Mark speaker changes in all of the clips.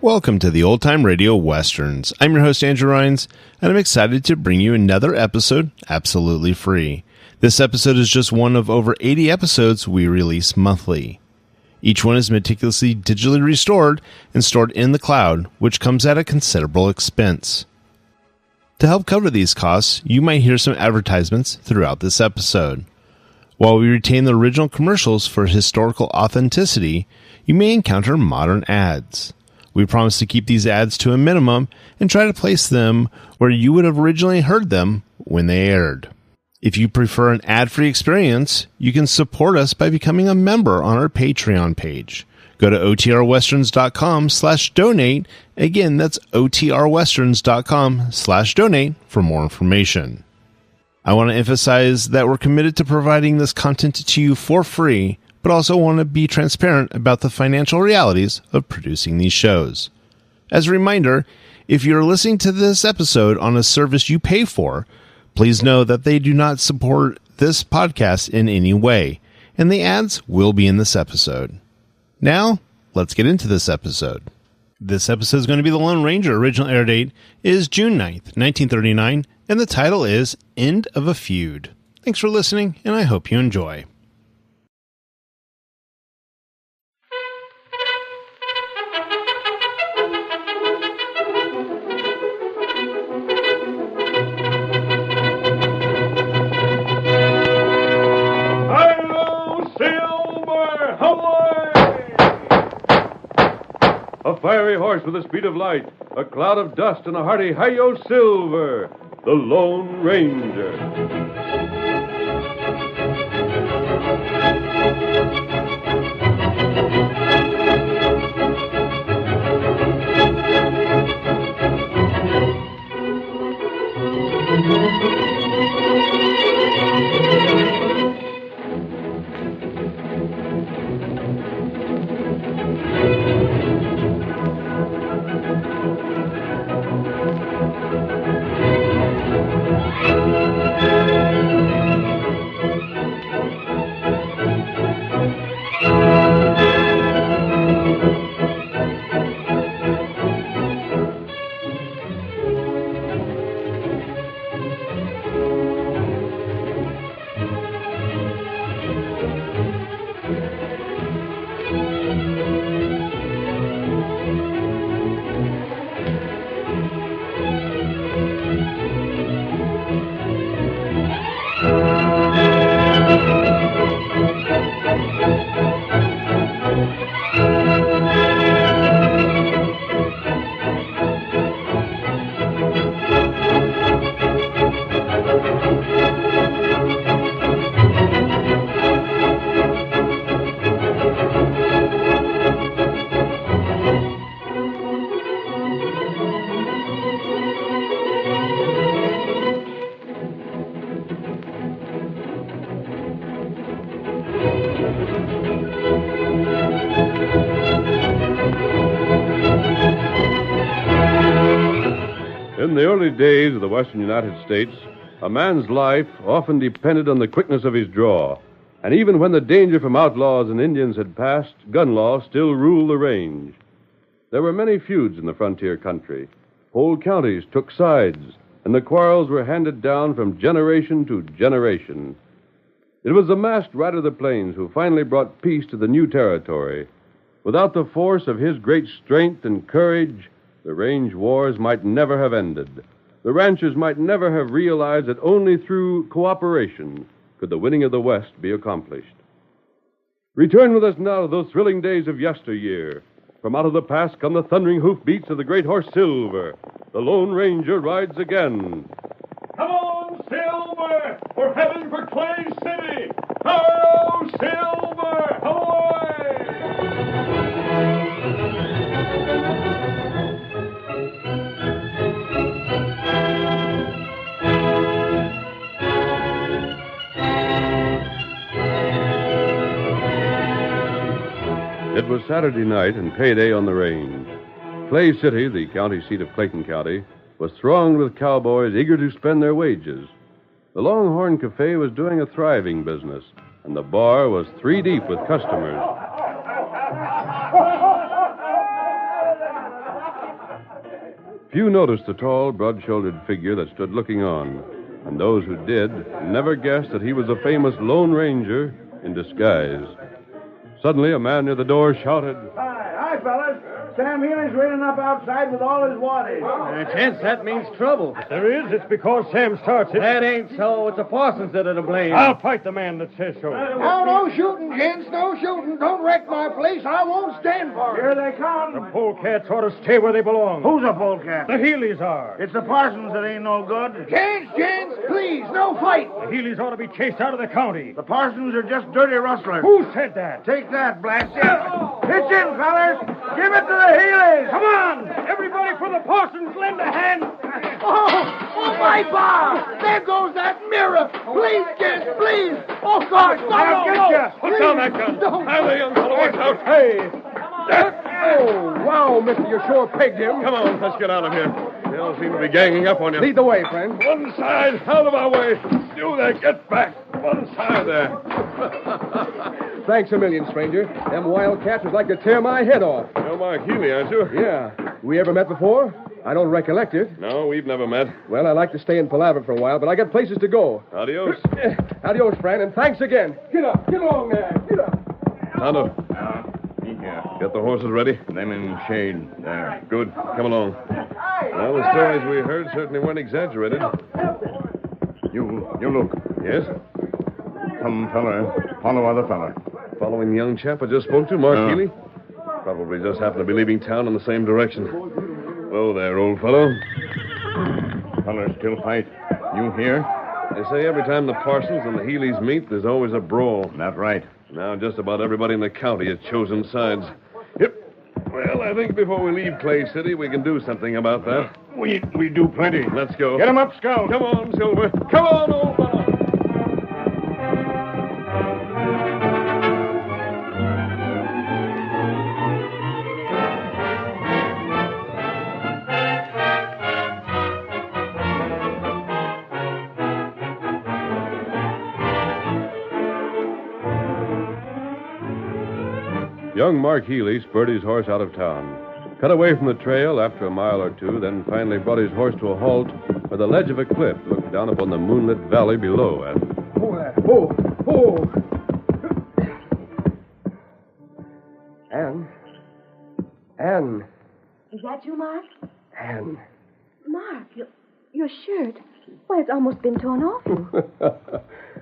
Speaker 1: Welcome to the Old Time Radio Westerns. I'm your host, Andrew Rhines, and I'm excited to bring you another episode absolutely free. This episode is just one of over 80 episodes we release monthly. Each one is meticulously digitally restored and stored in the cloud, which comes at a considerable expense. To help cover these costs, you might hear some advertisements throughout this episode. While we retain the original commercials for historical authenticity, you may encounter modern ads. We promise to keep these ads to a minimum and try to place them where you would have originally heard them when they aired. If you prefer an ad-free experience, you can support us by becoming a member on our Patreon page. Go to otrwesterns.com/donate. Again, that's otrwesterns.com/donate for more information. I want to emphasize that we're committed to providing this content to you for free, but also want to be transparent about the financial realities of producing these shows. As a reminder, if you're listening to this episode on a service you pay for, please know that they do not support this podcast in any way, and the ads will be in this episode. Now, let's get into this episode. This episode is going to be The Lone Ranger. Original air date is June 9th, 1939, and the title is End of a Feud. Thanks for listening, and I hope you enjoy.
Speaker 2: A fiery horse with the speed of light, a cloud of dust, and a hearty Hi-Yo Silver, the Lone Ranger. In the early days of the western United States, a man's life often depended on the quickness of his draw. And even when the danger from outlaws and Indians had passed, gun law still ruled the range. There were many feuds in the frontier country. Whole counties took sides, and the quarrels were handed down from generation to generation. It was the masked rider of the plains who finally brought peace to the new territory. Without the force of his great strength and courage, the range wars might never have ended. The ranchers might never have realized that only through cooperation could the winning of the West be accomplished. Return with us now to those thrilling days of yesteryear. From out of the past come the thundering hoofbeats of the great horse Silver. The Lone Ranger rides again.
Speaker 3: Come on, Silver! We're heading for Clay City! Ho, Silver! Ahoy!
Speaker 2: It was Saturday night and payday on the range. Clay City, the county seat of Clayton County, was thronged with cowboys eager to spend their wages. The Longhorn Cafe was doing a thriving business, and the bar was three deep with customers. Few noticed the tall, broad-shouldered figure that stood looking on, and those who did never guessed that he was a famous Lone Ranger in disguise. Suddenly, a man near the door shouted,
Speaker 4: Hi, fellas. Sam Healy's waiting up outside with all his waddies.
Speaker 5: Chance, that means trouble.
Speaker 3: If there is, it's because Sam starts it.
Speaker 5: That ain't so. It's the Parsons that are to blame.
Speaker 3: I'll fight the man that says so.
Speaker 4: No shooting, gents. No shooting. Don't wreck my place. I won't stand for it. Here they come.
Speaker 3: The polecats ought to stay where they belong.
Speaker 4: Who's a polecat?
Speaker 3: The Healys are.
Speaker 4: It's the Parsons that ain't no good. Gents, please, no fight.
Speaker 3: The Healys ought to be chased out of the county.
Speaker 4: The Parsons are just dirty rustlers.
Speaker 3: Who said that?
Speaker 4: Take that, blast you. Pitch in, fellas. Give it to the Healys.
Speaker 3: Come on! Everybody for the Parsons, lend a hand!
Speaker 4: Oh, my bar! There goes that mirror! Please, gents, please! Oh, God,
Speaker 3: I'll get you! Put down that gun! Hi there, young fellow, watch out! Hey!
Speaker 6: Oh, wow, mister, you sure pegged him.
Speaker 2: Come on, let's get out of here. They all seem to be ganging up on you.
Speaker 6: Lead the way, friend.
Speaker 2: One side, out of our way. You there, get back. One side there.
Speaker 6: Thanks a million, stranger. Them wildcats would like to tear my head off.
Speaker 2: You're Mark Healy, aren't you?
Speaker 6: Yeah. We ever met before? I don't recollect it.
Speaker 2: No, we've never met.
Speaker 6: Well, I like to stay in Palaver for a while, but I got places to go.
Speaker 2: Adios.
Speaker 6: Adios, friend, and thanks again. Get up. Get along there. Get up.
Speaker 2: Tonto,
Speaker 7: Yeah.
Speaker 2: get the horses ready.
Speaker 7: Them in shade there.
Speaker 2: Good. Come along. Well, the stories we heard certainly weren't exaggerated.
Speaker 7: You look.
Speaker 2: Yes?
Speaker 7: Some fella. Follow other fella.
Speaker 2: Following the young chap I just spoke to, Mark
Speaker 7: Uh.
Speaker 2: Healy? Probably just happened to be leaving town in the same direction. Hello there, old fellow.
Speaker 7: Fella still fight. You here?
Speaker 2: They say every time the Parsons and the Healys meet, there's always a brawl.
Speaker 7: Not right.
Speaker 2: Now just about everybody in the county has chosen sides. Yep. Well, I think before we leave Clay City, we can do something about that.
Speaker 7: We do plenty.
Speaker 2: Let's go.
Speaker 3: Get him up, Scout.
Speaker 2: Come on, Silver. Come on, old fellow. Young Mark Healy spurred his horse out of town, cut away from the trail after a mile or two, then finally brought his horse to a halt where the ledge of a cliff looked down upon the moonlit valley below.
Speaker 6: Anne.
Speaker 8: Is that you, Mark?
Speaker 6: Anne.
Speaker 8: Mark, your shirt. Why, it's almost been torn off you.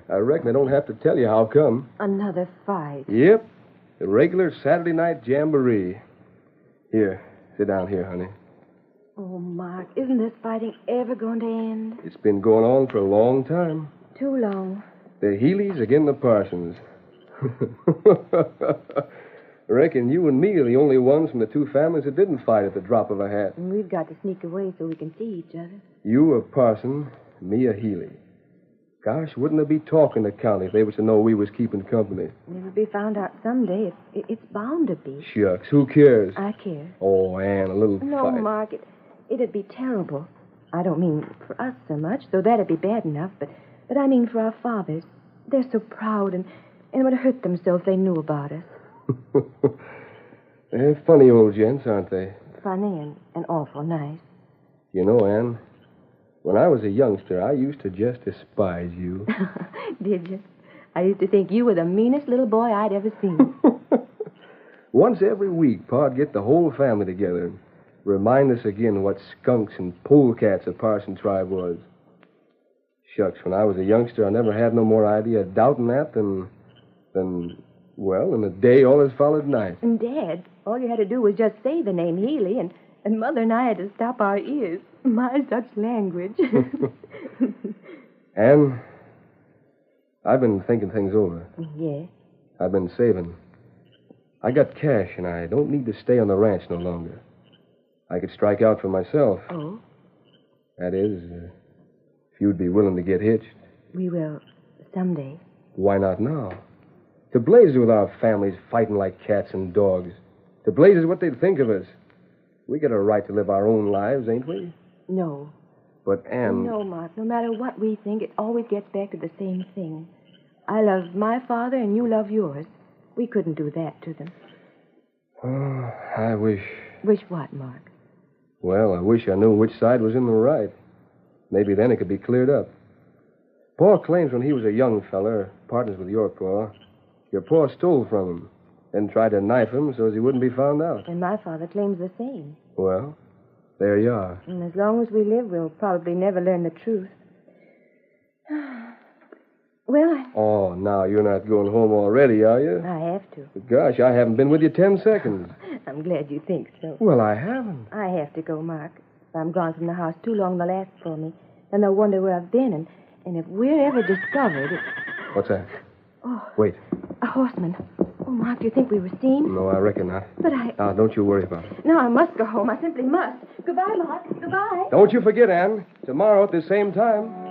Speaker 6: I reckon I don't have to tell you how come.
Speaker 8: Another fight.
Speaker 6: Yep. The regular Saturday night jamboree. Here, sit down here, honey.
Speaker 8: Oh, Mark, isn't this fighting ever going to end?
Speaker 6: It's been going on for a long time.
Speaker 8: Too long.
Speaker 6: The Healys against the Parsons. I reckon you and me are the only ones from the two families that didn't fight at the drop of a hat.
Speaker 8: And we've got to sneak away so we can see each other.
Speaker 6: You a Parson, me a Healy. Gosh, wouldn't there be talk in the county if they was to know we was keeping company?
Speaker 8: It'll be found out someday. It's bound to be.
Speaker 6: Shucks, who cares?
Speaker 8: I care.
Speaker 6: Oh, Ann, a little
Speaker 8: No,
Speaker 6: fight.
Speaker 8: Mark, it'd be terrible. I don't mean for us so much, though that'd be bad enough, but I mean for our fathers. They're so proud and would hurt themselves if they knew about us.
Speaker 6: They're funny old gents, aren't they?
Speaker 8: Funny and awful nice.
Speaker 6: You know, Ann, when I was a youngster, I used to just despise you.
Speaker 8: Did you? I used to think you were the meanest little boy I'd ever seen.
Speaker 6: Once every week, Pa'd get the whole family together and remind us again what skunks and polecats the Parson tribe was. Shucks, when I was a youngster, I never had no more idea of doubting that than a day always followed night.
Speaker 8: And, Dad, all you had to do was just say the name Healy, and Mother and I had to stop our ears. My, such language.
Speaker 6: Ann, I've been thinking things over.
Speaker 8: Yeah?
Speaker 6: I've been saving. I got cash, and I don't need to stay on the ranch no longer. I could strike out for myself.
Speaker 8: Oh?
Speaker 6: That is, if you'd be willing to get hitched.
Speaker 8: We will someday.
Speaker 6: Why not now? To blazes with our families fighting like cats and dogs. To blazes what they'd think of us. We got a right to live our own lives, ain't we?
Speaker 8: No.
Speaker 6: But, Ann...
Speaker 8: No, Mark. No matter what we think, it always gets back to the same thing. I love my father and you love yours. We couldn't do that to them.
Speaker 6: Oh, I wish...
Speaker 8: Wish what, Mark?
Speaker 6: Well, I wish I knew which side was in the right. Maybe then it could be cleared up. Pa claims when he was a young feller, partners with your pa stole from him, then tried to knife him so as he wouldn't be found out.
Speaker 8: And my father claims the same.
Speaker 6: Well, there you are.
Speaker 8: And as long as we live, we'll probably never learn the truth. Well,
Speaker 6: Oh, now you're not going home already, are you?
Speaker 8: I have to.
Speaker 6: Gosh, I haven't been with you 10 seconds.
Speaker 8: I'm glad you think so.
Speaker 6: Well, I haven't.
Speaker 8: I have to go, Mark. If I'm gone from the house too long, they'll ask for me. Then they'll wonder where I've been, and if we're ever discovered...
Speaker 6: What's that?
Speaker 8: Oh.
Speaker 6: Wait.
Speaker 8: A horseman. Oh, Mark, do you think we were seen?
Speaker 6: No, I reckon not.
Speaker 8: But I...
Speaker 6: Now, don't you worry about it.
Speaker 8: No, I must go home. I simply must. Goodbye, Mark. Goodbye.
Speaker 6: Don't you forget, Ann. Tomorrow at the same time.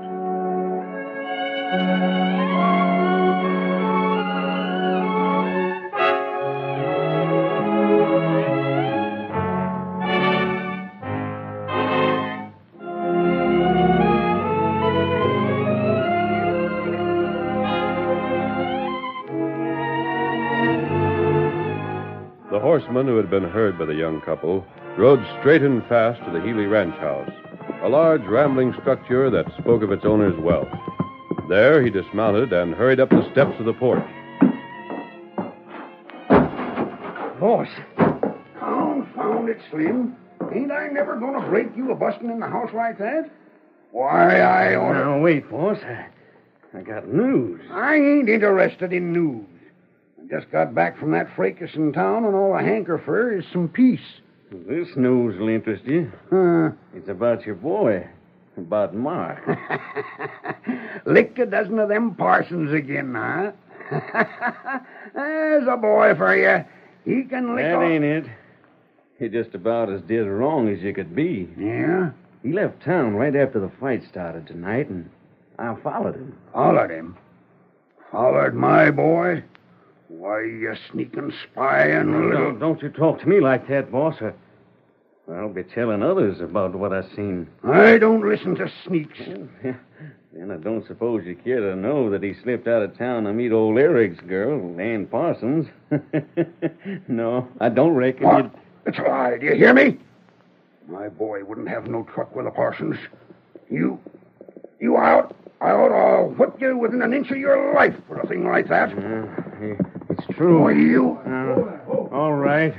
Speaker 2: The horseman who had been heard by the young couple rode straight and fast to the Healy ranch house, a large rambling structure that spoke of its owner's wealth. There he dismounted and hurried up the steps of the porch.
Speaker 9: Boss. Confound it, Slim. Ain't I never going to break you a busting in the house like that? Why, I ought to...
Speaker 5: Now, wait, boss. I got news.
Speaker 9: I ain't interested in news. I just got back from that fracas in town, and all I hanker for is some peace.
Speaker 5: This news will interest you. It's about your boy. About Mark.
Speaker 9: Licked a dozen of them parsons again, huh? There's a boy for you. He can lick
Speaker 5: That
Speaker 9: off...
Speaker 5: ain't it. You're just about as dead wrong as you could be.
Speaker 9: Yeah?
Speaker 5: He left town right after the fight started tonight, and I followed him.
Speaker 9: Followed him? Followed my boy? Why, you sneaking spy and little...
Speaker 5: Don't you talk to me like that, boss. I'll be telling others about what I seen.
Speaker 9: I don't listen to sneaks.
Speaker 5: Then I don't suppose you care to know that he slipped out of town to meet old Eric's girl, Ann Parsons. No, I don't reckon
Speaker 9: What?
Speaker 5: you'd...
Speaker 9: It's a lie. Do you hear me? My boy wouldn't have no truck with the Parsons. You out. I ought to whip you within an inch of your life for a thing like that.
Speaker 5: It's true.
Speaker 9: Why, you...
Speaker 5: All right.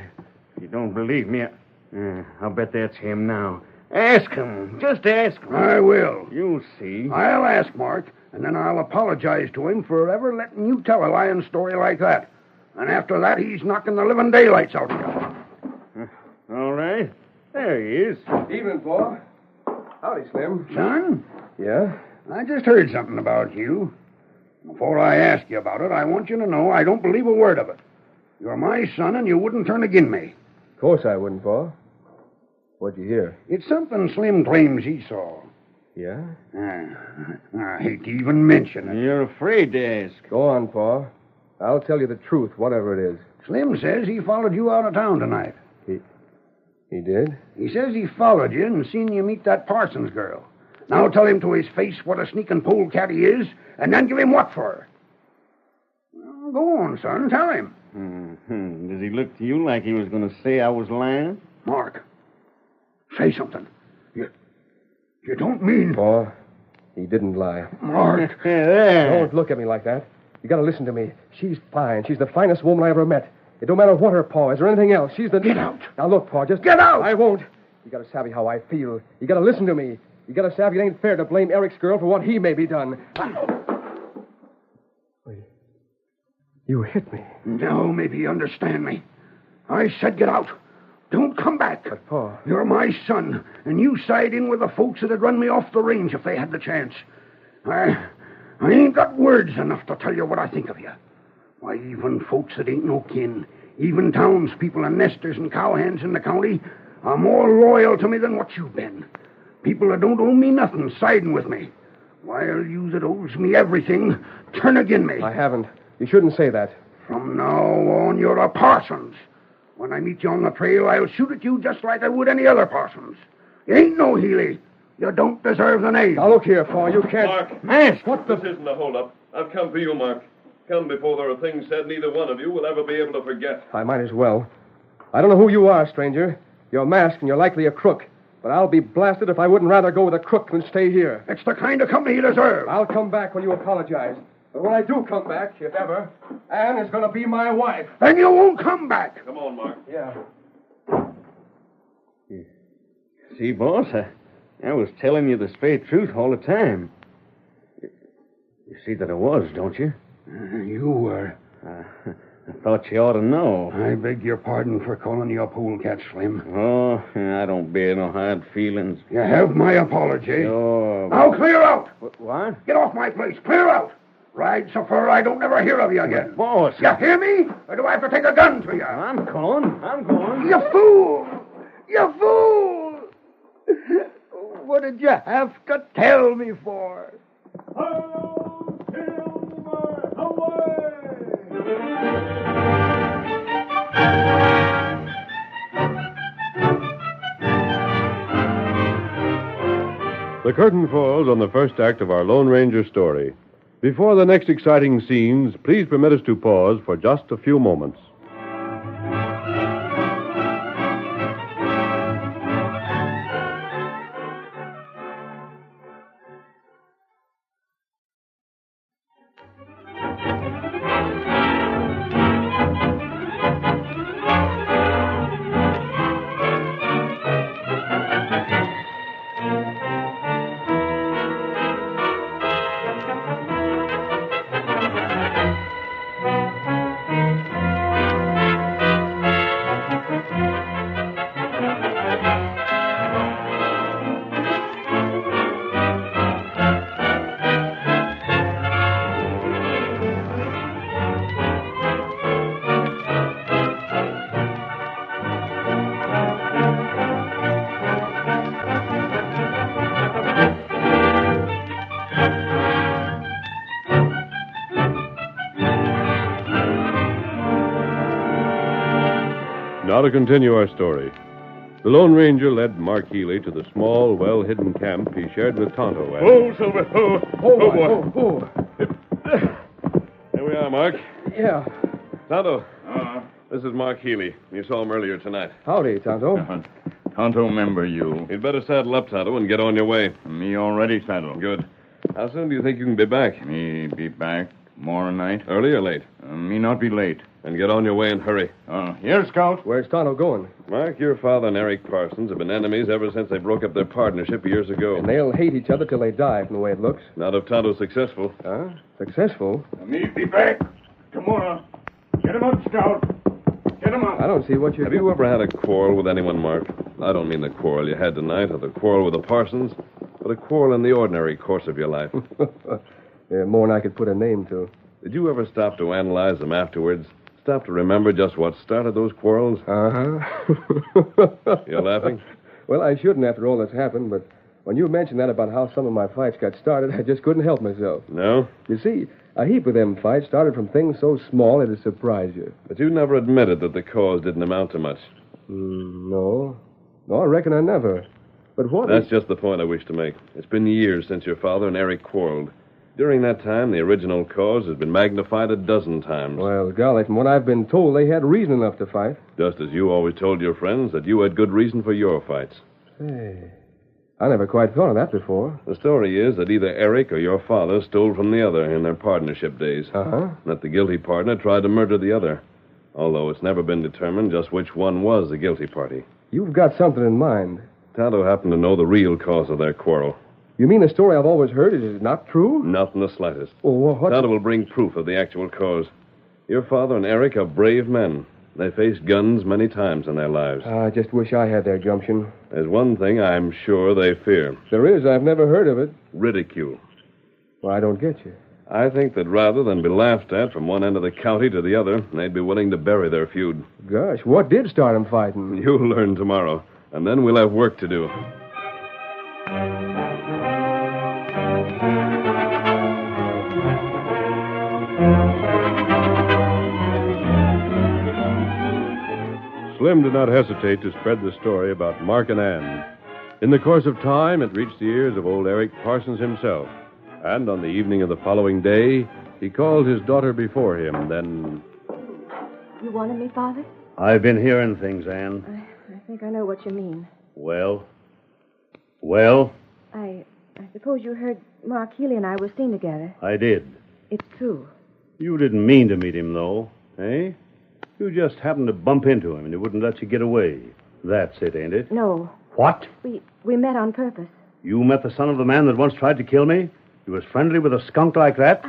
Speaker 5: If you don't believe me, I'll bet that's him now. Ask him. Just ask him.
Speaker 9: I will.
Speaker 5: You'll see.
Speaker 9: I'll ask Mark, and then I'll apologize to him for ever letting you tell a lying story like that. And after that, he's knocking the living daylights out of you.
Speaker 5: All right. There he is.
Speaker 6: Evening, Pa. Howdy, Slim.
Speaker 9: Son,
Speaker 6: Yeah?
Speaker 9: I just heard something about you. Before I ask you about it, I want you to know I don't believe a word of it. You're my son, and you wouldn't turn agin me.
Speaker 6: Of course I wouldn't, Pa. What'd you hear?
Speaker 9: It's something Slim claims he saw.
Speaker 6: Yeah?
Speaker 9: I hate to even mention it.
Speaker 5: You're afraid to ask.
Speaker 6: Go on, Pa. I'll tell you the truth, whatever it is.
Speaker 9: Slim says he followed you out of town tonight.
Speaker 6: He did?
Speaker 9: He says he followed you and seen you meet that Parsons girl. Now tell him to his face what a sneaking polecat he is, and then give him what for. Well, go on, son, tell him.
Speaker 5: Does he look to you like he was going to say I was lying?
Speaker 9: Mark, say something. You don't mean...
Speaker 6: Pa, he didn't lie.
Speaker 9: Mark.
Speaker 5: There.
Speaker 6: Don't look at me like that. You gotta listen to me. She's fine. She's the finest woman I ever met. It don't matter what her paw is or anything else. She's the...
Speaker 9: Get out.
Speaker 6: Now look, Pa, just...
Speaker 9: Get out!
Speaker 6: I won't. You gotta savvy how I feel. You gotta listen to me. You gotta savvy it ain't fair to blame Eric's girl for what he may be done. Wait. You hit me.
Speaker 9: Now maybe you understand me. I said get out. Don't come back.
Speaker 6: But, Pa...
Speaker 9: You're my son, and you side in with the folks that'd run me off the range if they had the chance. I ain't got words enough to tell you what I think of you. Why, even folks that ain't no kin, even townspeople and nesters and cowhands in the county are more loyal to me than what you've been. People that don't owe me nothing siding with me. While you that owes me everything turn agin me.
Speaker 6: I haven't. You shouldn't say that.
Speaker 9: From now on, you're a Parsons. When I meet you on the trail, I'll shoot at you just like I would any other Parsons. You ain't no Healy. You don't deserve the name.
Speaker 6: Now, look here, Pa. You can't...
Speaker 3: Mark.
Speaker 5: Ask.
Speaker 6: What the...
Speaker 3: This isn't a hold-up. I've come for you, Mark. Come before there are things said neither one of you will ever be able to forget.
Speaker 6: I might as well. I don't know who you are, stranger. You're masked and you're likely a crook. But I'll be blasted if I wouldn't rather go with a crook than stay here.
Speaker 9: It's the kind of company you deserve.
Speaker 6: I'll come back when you apologize. But when I do come back, if ever, Anne is going to be my wife.
Speaker 9: Then you won't come back.
Speaker 2: Come on, Mark.
Speaker 6: Yeah.
Speaker 5: See, boss, I was telling you the straight truth all the time. You see that I was, don't you?
Speaker 9: You were.
Speaker 5: I thought you ought to know.
Speaker 9: I beg your pardon for calling you a polecat, Slim.
Speaker 5: Oh, I don't bear no hard feelings.
Speaker 9: You have my apology.
Speaker 5: Oh.
Speaker 9: Now clear out.
Speaker 5: What?
Speaker 9: Get off my place. Clear out. Ride so far I don't never hear of you again.
Speaker 5: Boss.
Speaker 9: You hear me? Or do I have to take a gun to you?
Speaker 5: I'm going.
Speaker 9: You fool! You fool! What did you have to tell me for?
Speaker 3: Ho, Silver! Away!
Speaker 2: The curtain falls on the first act of our Lone Ranger story. Before the next exciting scenes, please permit us to pause for just a few moments. Now to continue our story. The Lone Ranger led Mark Healy to the small, well-hidden camp he shared with Tonto.
Speaker 7: Oh, Silver. Oh, boy.
Speaker 6: Oh.
Speaker 2: Here we are, Mark.
Speaker 6: Yeah.
Speaker 2: Tonto, this is Mark Healy. You saw him earlier tonight.
Speaker 6: Howdy, Tonto.
Speaker 7: Tonto remember you.
Speaker 2: You'd better saddle up, Tonto, and get on your way.
Speaker 7: Me already saddled.
Speaker 2: Good. How soon do you think you can be back?
Speaker 7: Me be back more night.
Speaker 2: Early or late?
Speaker 7: Me not be late.
Speaker 2: And get on your way and hurry.
Speaker 7: Here, Scout.
Speaker 6: Where's Tonto going?
Speaker 2: Mark, your father and Eric Parsons have been enemies ever since they broke up their partnership years ago.
Speaker 6: And they'll hate each other till they die, from the way it looks.
Speaker 2: Not if Tonto's successful.
Speaker 6: Huh? Successful?
Speaker 7: Me be back tomorrow. Get him up, Scout. Get him up.
Speaker 6: I don't see what you're
Speaker 2: Have you ever had a quarrel with anyone, Mark? I don't mean the quarrel you had tonight or the quarrel with the Parsons, but a quarrel in the ordinary course of your life.
Speaker 6: Yeah, more than I could put a name to.
Speaker 2: Did you ever stop to analyze them afterwards? Stop to remember just what started those quarrels?
Speaker 6: Uh-huh.
Speaker 2: You're laughing?
Speaker 6: Well, I shouldn't after all that's happened, but when you mentioned that about how some of my fights got started, I just couldn't help myself.
Speaker 2: No?
Speaker 6: You see, a heap of them fights started from things so small it'd surprise you.
Speaker 2: But you never admitted that the cause didn't amount to much.
Speaker 6: No. No, I reckon I never. But what...
Speaker 2: That's just the point I wish to make. It's been years since your father and Eric quarreled. During that time, the original cause has been magnified a dozen times.
Speaker 6: Well, golly, from what I've been told, they had reason enough to fight.
Speaker 2: Just as you always told your friends that you had good reason for your fights.
Speaker 6: Hey, I never quite thought of that before.
Speaker 2: The story is that either Eric or your father stole from the other in their partnership days.
Speaker 6: Uh-huh.
Speaker 2: That the guilty partner tried to murder the other. Although it's never been determined just which one was the guilty party.
Speaker 6: You've got something in mind.
Speaker 2: Tonto happened to know the real cause of their quarrel.
Speaker 6: You mean the story I've always heard is not true?
Speaker 2: Not in the slightest.
Speaker 6: Well, what...
Speaker 2: Tonto will bring proof of the actual cause. Your father and Eric are brave men. They faced guns many times in their lives.
Speaker 6: I just wish I had their gumption.
Speaker 2: There's one thing I'm sure they fear.
Speaker 6: There is. I've never heard of it.
Speaker 2: Ridicule.
Speaker 6: Well, I don't get you.
Speaker 2: I think that rather than be laughed at from one end of the county to the other, they'd be willing to bury their feud.
Speaker 6: Gosh, what did start them fighting?
Speaker 2: You'll learn tomorrow, and then we'll have work to do. Slim did not hesitate to spread the story about Mark and Ann. In the course of time, it reached the ears of old Eric Parsons himself. And on the evening of the following day, he called his daughter before him, then...
Speaker 8: You wanted me, Father?
Speaker 5: I've been hearing things, Ann.
Speaker 8: I think I know what you mean.
Speaker 5: Well,
Speaker 10: Well,
Speaker 8: I suppose you heard Mark Healy and I were seen together.
Speaker 10: I did.
Speaker 8: It's true.
Speaker 10: You didn't mean to meet him, though, eh? You just happened to bump into him, and he wouldn't let you get away. That's it, ain't it?
Speaker 8: No.
Speaker 10: What?
Speaker 8: We met on purpose.
Speaker 10: You met the son of the man that once tried to kill me? You was friendly with a skunk like that?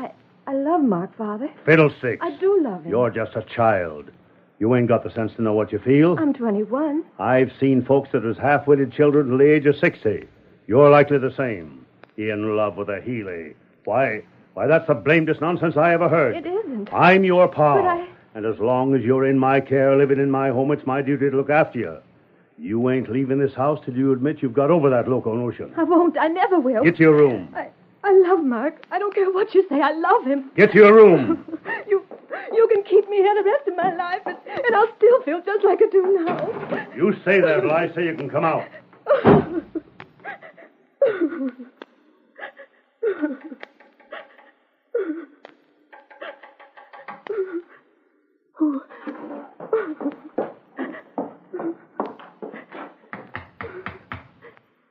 Speaker 8: I love Mark, Father.
Speaker 10: Fiddlesticks.
Speaker 8: I do love him.
Speaker 10: You're just a child. You ain't got the sense to know what you feel.
Speaker 8: I'm 21.
Speaker 10: I've seen folks that was half-witted children till the age of 60. You're likely the same. In love with a Healy. Why, that's the blamedest nonsense I ever heard.
Speaker 8: It isn't.
Speaker 10: I'm your pa.
Speaker 8: But
Speaker 10: And as long as you're in my care, living in my home, it's my duty to look after you. You ain't leaving this house till you admit you've got over that loco notion.
Speaker 8: I won't. I never will.
Speaker 10: Get to your room.
Speaker 8: I love Mark. I don't care what you say. I love him.
Speaker 10: Get to your room.
Speaker 8: You can keep me here the rest of my life, and I'll still feel just like I do now.
Speaker 10: You say that, till I say you can come out.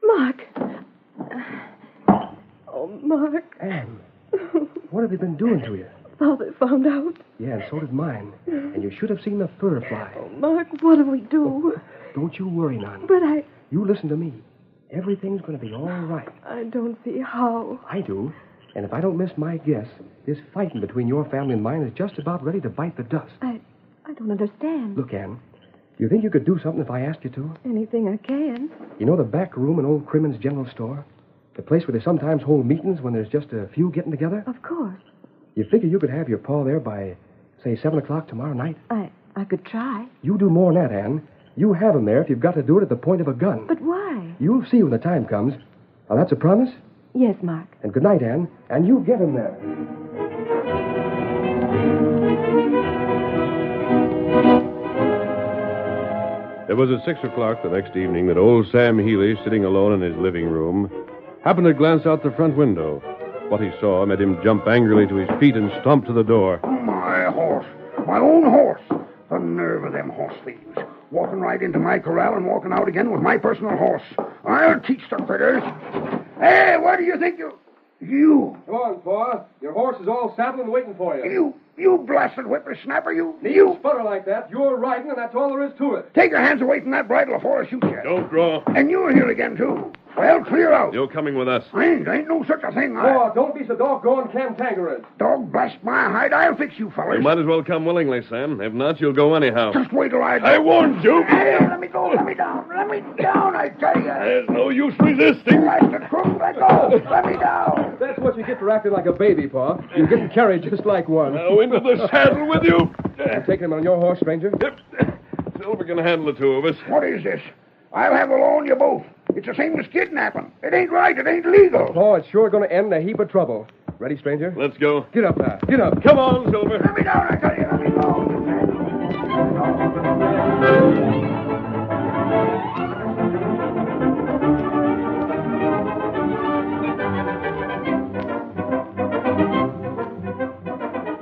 Speaker 8: Mark. Oh, Mark.
Speaker 6: Anne, what have they been doing to you?
Speaker 8: Father found out.
Speaker 6: Yeah, and so did mine. And you should have seen the fur fly.
Speaker 8: Oh, Mark, what do we do?
Speaker 6: Don't you worry none.
Speaker 8: But
Speaker 6: You listen to me. Everything's going to be all right.
Speaker 8: I don't see how.
Speaker 6: I do. And if I don't miss my guess, this fighting between your family and mine is just about ready to bite the dust.
Speaker 8: I don't understand.
Speaker 6: Look, Anne, do you think you could do something if I asked you to?
Speaker 8: Anything I can.
Speaker 6: You know the back room in old Crimmins' general store? The place where they sometimes hold meetings when there's just a few getting together?
Speaker 8: Of course.
Speaker 6: You figure you could have your pa there by, say, 7 o'clock tomorrow night?
Speaker 8: I could try.
Speaker 6: You do more than that, Anne. You have him there if you've got to do it at the point of a gun.
Speaker 8: But why?
Speaker 6: You'll see when the time comes. Now, that's a promise?
Speaker 8: Yes, Mark.
Speaker 6: And good night, Anne. And you get him there.
Speaker 2: It was at 6 o'clock the next evening that old Sam Healy, sitting alone in his living room, happened to glance out the front window. What he saw made him jump angrily to his feet and stomp to the door.
Speaker 9: My horse. My own horse. The nerve of them horse thieves. Walking right into my corral and walking out again with my personal horse. I'll teach the critters. Hey, what do you think you...
Speaker 6: Come on, Pa. Your horse is all saddled and waiting for you.
Speaker 9: You blasted whippersnapper, you...
Speaker 6: You sputter like that. You're riding, and that's all there is to it.
Speaker 9: Take your hands away from that bridle before I shoot you.
Speaker 2: Don't draw.
Speaker 9: And you're here again, too. Well, clear out.
Speaker 2: You're coming with us.
Speaker 9: Ain't no such a thing.
Speaker 6: Pa, don't be so doggone cantankerous.
Speaker 9: Dog blast my hide. I'll fix you fellas.
Speaker 2: You might as well come willingly, Sam. If not, you'll go anyhow.
Speaker 9: Just wait till
Speaker 2: I warned you.
Speaker 9: Hey, let me go. Let me down. Let me down, I tell you.
Speaker 2: There's no use resisting.
Speaker 9: Blasted crook, let go. Let me down.
Speaker 6: That's what you get for acting like a baby, Pa. You're getting carried just like one.
Speaker 2: Now into the saddle with you.
Speaker 6: I'm taking him on your horse, stranger.
Speaker 2: Silver can handle the two of us.
Speaker 9: What is this? I'll have the law on you both. It's the same as kidnapping. It ain't right. It ain't legal.
Speaker 6: Oh, it's sure going to end in a heap of trouble. Ready, stranger?
Speaker 2: Let's go.
Speaker 6: Get up now. Get up.
Speaker 2: Come on, Silver.
Speaker 9: Let me down, I tell you. Let me go.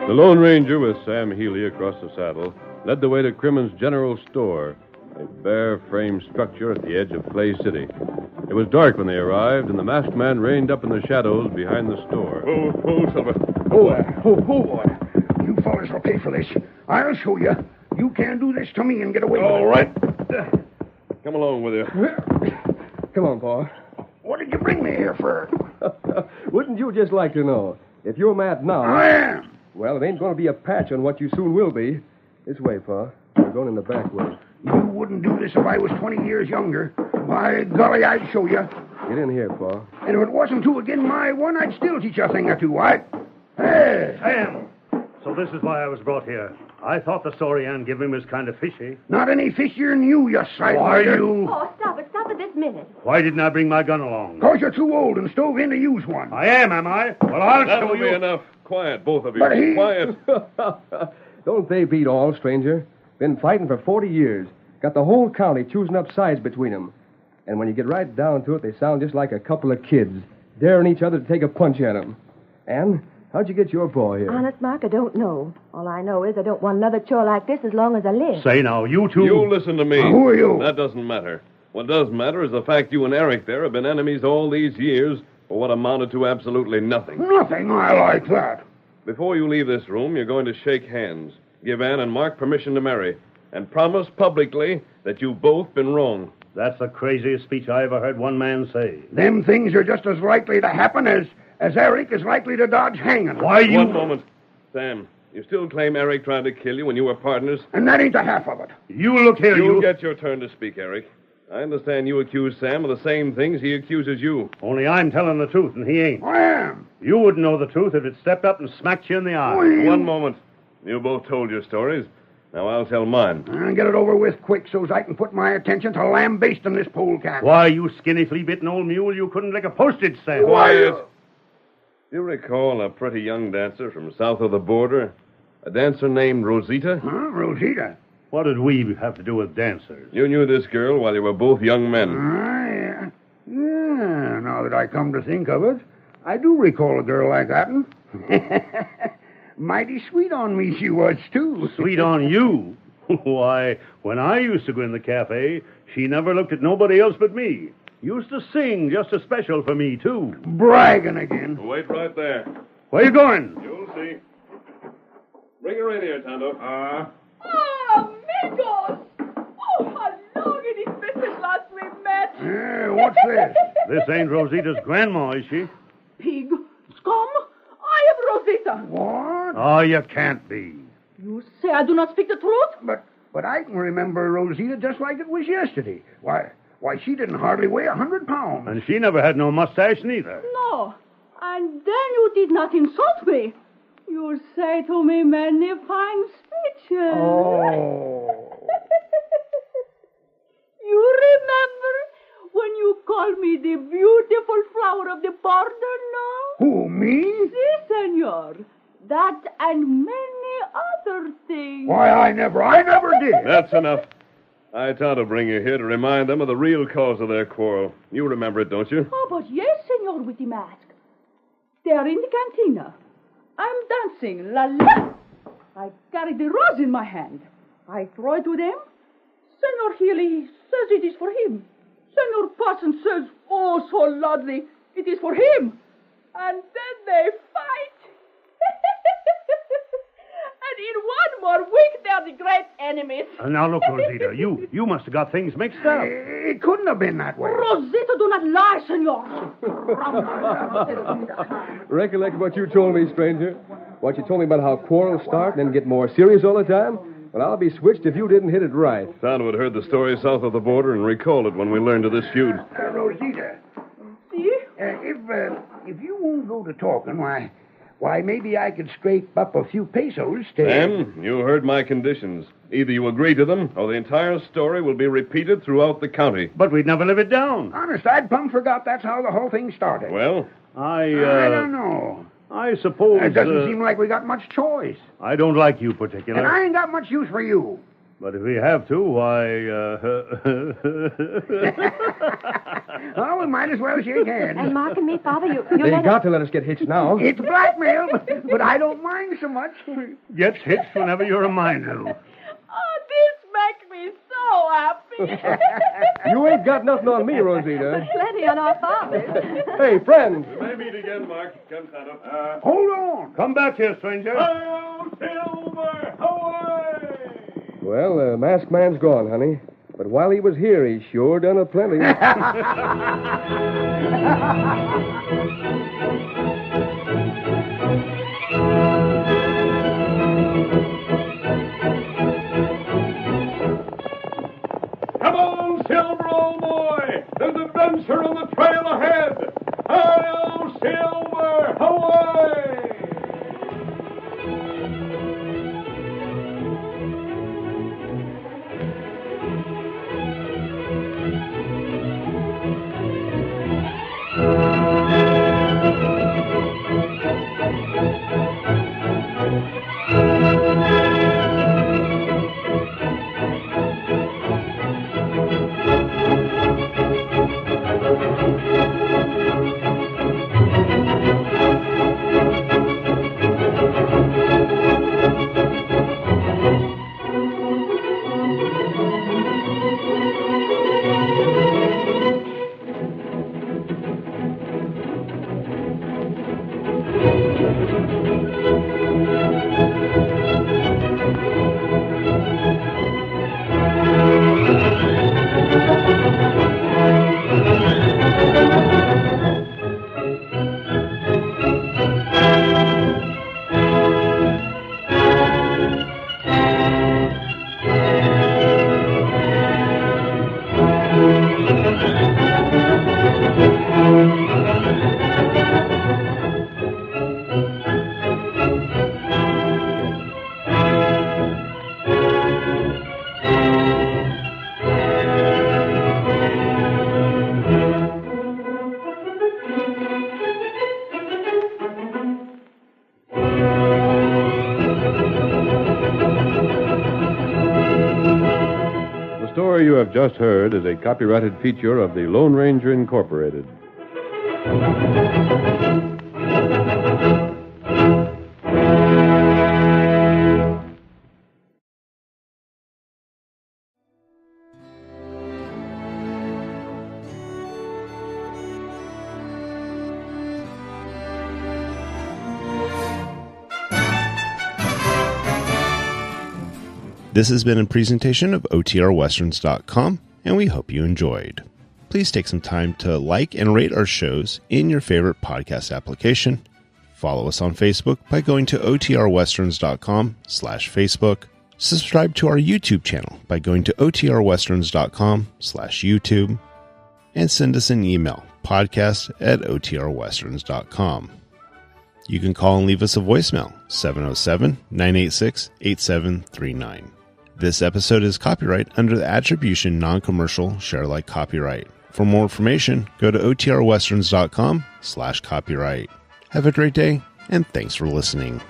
Speaker 2: The Lone Ranger, with Sam Healy across the saddle, led the way to Crimmins' General Store, a bare frame structure at the edge of Clay City. It was dark when they arrived, and the masked man reined up in the shadows behind the store.
Speaker 9: Oh, Silver. Oh, boy. You fellas will pay for this. I'll show you. You can't do this to me and get away with it.
Speaker 2: All right. Come along with you.
Speaker 6: Come on, Pa.
Speaker 9: What did you bring me here for?
Speaker 6: Wouldn't you just like to know? If you're mad now...
Speaker 9: I am.
Speaker 6: Well, it ain't going to be a patch on what you soon will be. This way, Pa. We're going in the back way.
Speaker 9: You wouldn't do this if I was 20 years younger. By golly, I'd show you.
Speaker 6: Get in here, Pa.
Speaker 9: And if it wasn't two again my one, I'd still teach you a thing or two, what? Hey.
Speaker 10: Sam, so this is why I was brought here. I thought the story Ann gave him was kind of fishy.
Speaker 9: Not any fishier than you sidewinder.
Speaker 8: Oh, stop it this minute.
Speaker 10: Why didn't I bring my gun along?
Speaker 9: Because you're too old and stove in to use one.
Speaker 10: I am I? Well, I'll
Speaker 2: That'll
Speaker 10: show you.
Speaker 2: be enough. Quiet, both of you.
Speaker 9: But he...
Speaker 2: Quiet.
Speaker 6: Don't they beat all, stranger? Been fighting for 40 years. Got the whole county choosing up sides between them. And when you get right down to it, they sound just like a couple of kids, daring each other to take a punch at them. Ann, how'd you get your boy here?
Speaker 8: Honest, Mark, I don't know. All I know is I don't want another chore like this as long as I live.
Speaker 10: Say now, you two...
Speaker 2: You listen to me.
Speaker 9: Who are you?
Speaker 2: That doesn't matter. What does matter is the fact you and Eric there have been enemies all these years for what amounted to absolutely nothing.
Speaker 9: Nothing. I like that.
Speaker 2: Before you leave this room, you're going to shake hands, give Ann and Mark permission to marry, and promise publicly that you've both been wrong.
Speaker 10: That's the craziest speech I ever heard one man say.
Speaker 9: Them things are just as likely to happen as Eric is likely to dodge hanging.
Speaker 10: Why, you...
Speaker 2: One moment. Sam, you still claim Eric tried to kill you when you were partners?
Speaker 9: And that ain't the half of it.
Speaker 10: You look here,
Speaker 2: You'll get your turn to speak, Eric. I understand you accuse Sam of the same things he accuses you.
Speaker 10: Only I'm telling the truth, and he ain't.
Speaker 9: I am.
Speaker 10: You wouldn't know the truth if it stepped up and smacked you in the eye.
Speaker 2: One moment. You both told your stories. Now I'll tell mine.
Speaker 9: I'll get it over with quick so's I can put my attention to lambasting this polecat.
Speaker 10: Why, you skinny, flea-bitten old mule, you couldn't lick a postage stamp.
Speaker 2: Quiet. Do you recall a pretty young dancer from south of the border? A dancer named Rosita?
Speaker 9: Huh? Rosita?
Speaker 10: What did we have to do with dancers?
Speaker 2: You knew this girl while you were both young men.
Speaker 9: Yeah, now that I come to think of it, I do recall a girl like that. Mighty sweet on me she was, too.
Speaker 10: Sweet on you? Why, when I used to go in the cafe, she never looked at nobody else but me. Used to sing just as special for me, too.
Speaker 9: Bragging again.
Speaker 2: Wait right there.
Speaker 10: Where you going?
Speaker 2: You'll see. Bring her in here, Tonto.
Speaker 11: Amigos! Oh, how long it is since last we met.
Speaker 9: What's this?
Speaker 10: This ain't Rosita's grandma, is she?
Speaker 11: Pig, scum, I am Rosita.
Speaker 9: What?
Speaker 10: Oh, you can't be.
Speaker 11: You say I do not speak the truth?
Speaker 9: But I can remember Rosita just like it was yesterday. Why, she didn't hardly weigh 100 pounds.
Speaker 10: And she never had no mustache, neither.
Speaker 11: No. And then you did not insult me. You say to me many fine speeches.
Speaker 9: Oh.
Speaker 11: You remember when you called me the beautiful flower of the border, no?
Speaker 9: Who, me?
Speaker 11: Si, senor. That and many other things.
Speaker 9: Why, I never did.
Speaker 2: That's enough. I thought to bring you here to remind them of the real cause of their quarrel. You remember it, don't you?
Speaker 11: Oh, but yes, senor, with the mask. They are in the cantina. I'm dancing, la la. I carry the rose in my hand. I throw it to them. Senor Healy says it is for him. Senor Parsons says, oh, so lovely, it is for him. And then they fight. And in one more week, they're the great enemies.
Speaker 10: Now, look, Rosita, you must have got things mixed up.
Speaker 9: It couldn't have been that way.
Speaker 11: Rosita, do not lie, senor.
Speaker 6: Recollect what you told me, stranger? What you told me about how quarrels start and then get more serious all the time? Well, I'll be switched if you didn't hit it right.
Speaker 2: Tonto had heard the story south of the border and recalled it when we learned of this feud.
Speaker 9: Rosita.
Speaker 11: See?
Speaker 9: If you won't go to talking, why, maybe I could scrape up a few pesos to...
Speaker 2: And you heard my conditions. Either you agree to them, or the entire story will be repeated throughout the county.
Speaker 10: But we'd never live it down.
Speaker 9: Honest, I'd plumb forgot that's how the whole thing started.
Speaker 2: Well?
Speaker 9: I don't know.
Speaker 10: I suppose...
Speaker 9: It doesn't seem like we got much choice.
Speaker 10: I don't like you particular.
Speaker 9: And I ain't got much use for you.
Speaker 10: But if we have to, why...
Speaker 9: Oh, we might as well shake hands.
Speaker 8: And Mark and me, Father, you
Speaker 6: They
Speaker 8: let
Speaker 6: got to let us get hitched now.
Speaker 9: It's blackmail, but I don't mind so much.
Speaker 10: Gets hitched whenever you're reminded.
Speaker 11: Oh, this makes me so happy.
Speaker 6: You ain't got nothing on me, Rosita.
Speaker 8: Plenty on our fathers.
Speaker 6: Hey, friends.
Speaker 2: We may meet again, Mark. Come, Tonto.
Speaker 9: Hold on.
Speaker 10: Come back here, stranger.
Speaker 3: Hail, Silver! Away!
Speaker 6: Well, masked man's gone, honey. But while he was here, he sure done a plenty.
Speaker 3: Come on, Silver, old boy! There's adventure on the trail ahead! Hail, Silver! Away!
Speaker 2: have just heard is a copyrighted feature of the Lone Ranger Incorporated.
Speaker 1: This has been a presentation of OTRWesterns.com, and we hope you enjoyed. Please take some time to like and rate our shows in your favorite podcast application. Follow us on Facebook by going to OTRWesterns.com/Facebook. Subscribe to our YouTube channel by going to OTRWesterns.com/YouTube. And send us an email, podcast@OTRWesterns.com. You can call and leave us a voicemail, 707-986-8739. This episode is copyright under the Attribution Non-Commercial Share-alike copyright. For more information, go to OTRWesterns.com/copyright. Have a great day, and thanks for listening.